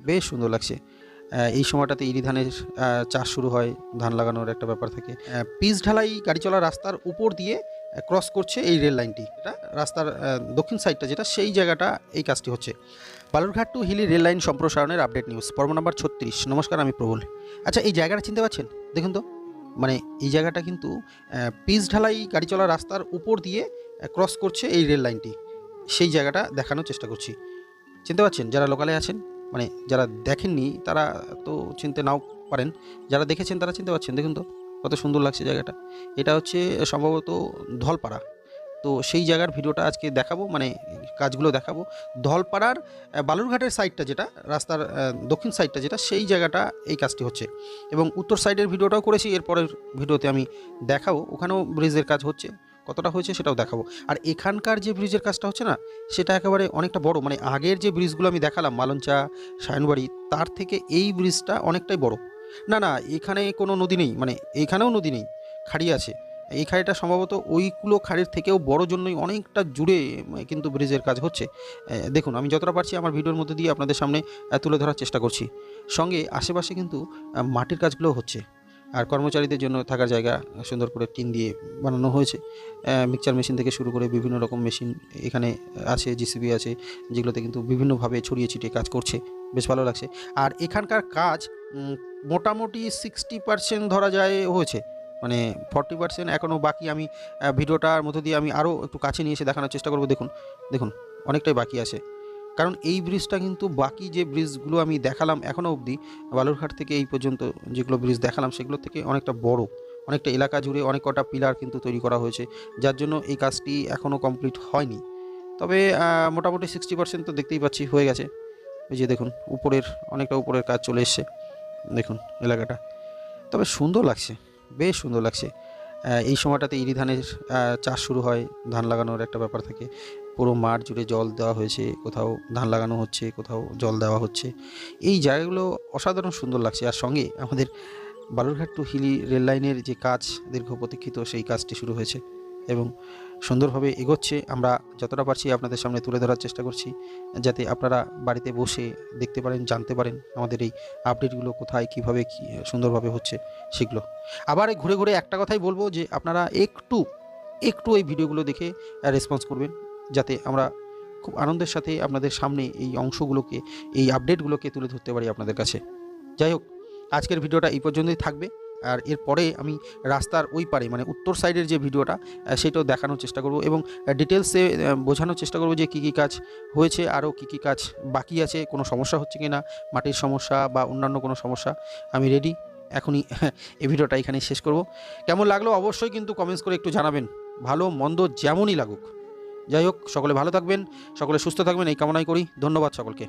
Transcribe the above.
বেশ সুন্দর লাগছে। এই সময়টাতে ইরি ধানের চাষ শুরু হয়, ধান লাগানোর একটা ব্যাপার থাকে। পিচ ঢালাই গাড়ি চলা রাস্তার উপর দিয়ে ক্রস করছে এই রেল লাইনটি। এটা রাস্তার দক্ষিণ সাইডটা যেটা, সেই জায়গাটা এই কাজটি হচ্ছে। Balurghat to Hili rail line সম্প্রসারণের আপডেট নিউজ, পর্ব নাম্বার 36। নমস্কার, আমি প্রবল। আচ্ছা, এই জায়গাটা চিনতে পারছেন? দেখুন তো, মানে এই জায়গাটা কিন্তু পিচ ঢালাই গাড়ি চলা রাস্তার উপর দিয়ে ক্রস করছে এই রেল লাইনটি। সেই জায়গাটা দেখানোর চেষ্টা করছি। চিনতে পারছেন? যারা লোকালে আছেন, মানে যারা দেখেননি তারা তো চিনতে নাও পারেন, যারা দেখেছেন তারা চিনতে পারছেন। দেখুন তো কত সুন্দর লাগছে জায়গাটা। এটা হচ্ছে সম্ভবত ধলপাড়া। তো সেই জায়গার ভিডিওটা আজকে দেখাবো, মানে কাজগুলো দেখাবো। ধলপাড়ার বালুরঘাটের সাইডটা যেটা, রাস্তার দক্ষিণ সাইডটা যেটা, সেই জায়গাটা এই কাজটি হচ্ছে। এবং উত্তর সাইডের ভিডিওটাও করেছি, এরপরের ভিডিওতে আমি দেখাবো। ওখানেও ব্রিজের কাজ হচ্ছে, কতটা হয়েছে সেটাও দেখাবো। আর এখানকার যে ব্রিজের কাজটা হচ্ছে না, সেটা একেবারে অনেকটা বড়। মানে আগের যে ব্রিজগুলো আমি দেখালাম মালঞ্চা, সায়নবাড়ি, তার থেকে এই ব্রিজটা অনেকটাই বড়। না না, এখানে কোনো নদী নেই, মানে এইখানেও নদী নেই, খাড়ি আছে। এই খাড়িটা সম্ভবত ওইগুলো খাড়ির থেকেও বড় জন্যই অনেকটা জুড়ে কিন্তু ব্রিজের কাজ হচ্ছে। দেখুন, আমি যতটা পারছি আমার ভিডিওর মধ্যে দিয়ে আপনাদের সামনে তুলে ধরার চেষ্টা করছি। সঙ্গে আশেপাশে কিন্তু মাটির কাজগুলোও হচ্ছে। আর কর্মচারীদের জন্য থাকার জায়গা সুন্দর করে টিন দিয়ে বানানো হয়েছে। মিক্সচার মেশিন থেকে শুরু করে বিভিন্ন রকম মেশিন এখানে আছে, জিসিবি আছে, যেগুলোতে কিন্তু বিভিন্নভাবে ছড়িয়ে ছিটিয়ে কাজ করছে। বেশ ভালো লাগছে। আর এখানকার কাজ মোটামুটি 60% ধরা যায় হয়েছে, মানে 40% এখনও বাকি। আমি ভিডিওটার মধ্য দিয়ে আমি আরও একটু কাছে নিয়ে এসে দেখানোর চেষ্টা করব। দেখুন দেখুন, অনেকটাই বাকি আছে। কারণ এই ব্রিজটা কিন্তু বাকি যে ব্রিজগুলো আমি দেখালাম এখনও অবধি, বালুরঘাট থেকে এই পর্যন্ত যেগুলো ব্রিজ দেখালাম সেগুলো থেকে অনেকটা বড়। অনেকটা এলাকা জুড়ে অনেক কটা পিলার কিন্তু তৈরি করা হয়েছে, যার জন্য এই কাজটি এখনও কমপ্লিট হয়নি। তবে মোটামুটি 60% তো দেখতেই পাচ্ছি হয়ে গেছে। এই যে দেখুন, উপরের অনেকটা উপরের কাজ চলে এসছে। দেখুন এলাকাটা, তবে সুন্দর লাগছে, বেশ সুন্দর লাগছে। এই সময়টাতে ইরি ধানের চাষ শুরু হয়, ধান লাগানোর একটা ব্যাপার থাকে। পুরো মাঠ জুড়ে জল দেওয়া হয়েছে, কোথাও ধান লাগানো হচ্ছে, কোথাও জল দেওয়া হচ্ছে। এই জায়গাগুলো অসাধারণ সুন্দর লাগছে। আর সঙ্গে আমাদের বালুরঘাট টু হিলি রেল লাইনের যে কাজ, দীর্ঘ প্রতীক্ষিত, সেই কাজটি শুরু হয়েছে এবং সুন্দরভাবে এগোচ্ছে। আমরা যতটা পারছি আপনাদের সামনে তুলে ধরার চেষ্টা করছি, যাতে আপনারা বাড়িতে বসে দেখতে পারেন, জানতে পারেন আমাদের এই আপডেটগুলো কোথায় কীভাবে কী সুন্দরভাবে হচ্ছে সেগুলো। আবার ঘুরে ঘুরে একটা কথাই বলবো, যে আপনারা একটু একটু এই ভিডিওগুলো দেখে রেসপন্স করবেন, যাতে আমরা খুব আনন্দের সাথে আপনাদের সামনে এই অংশগুলোকে, এই আপডেটগুলোকে তুলে ধরতে পারি আপনাদের কাছে। যাই হোক, আজকের ভিডিওটা এই পর্যন্তই থাকবে। আর এরপরে আমি রাস্তার ওই পারে, মানে উত্তর সাইডের যে ভিডিওটা, সেটাও দেখানোর চেষ্টা করব এবং ডিটেলসে বোঝানোর চেষ্টা করব যে কী কী কাজ হয়েছে, আরও কী কী কাজ বাকি আছে, কোনো সমস্যা হচ্ছে কি না, মাটির সমস্যা বা অন্যান্য কোনো সমস্যা। আমি রেডি এখনই এই ভিডিওটা এখানেই শেষ করব। কেমন লাগলো অবশ্যই কিন্তু কমেন্টস করে একটু জানাবেন, ভালো মন্দ যেমনই লাগুক। যাই হোক, সকলে ভালো থাকবেন, সকলে সুস্থ থাকবেন, এই কামনাই করি। ধন্যবাদ সকলকে।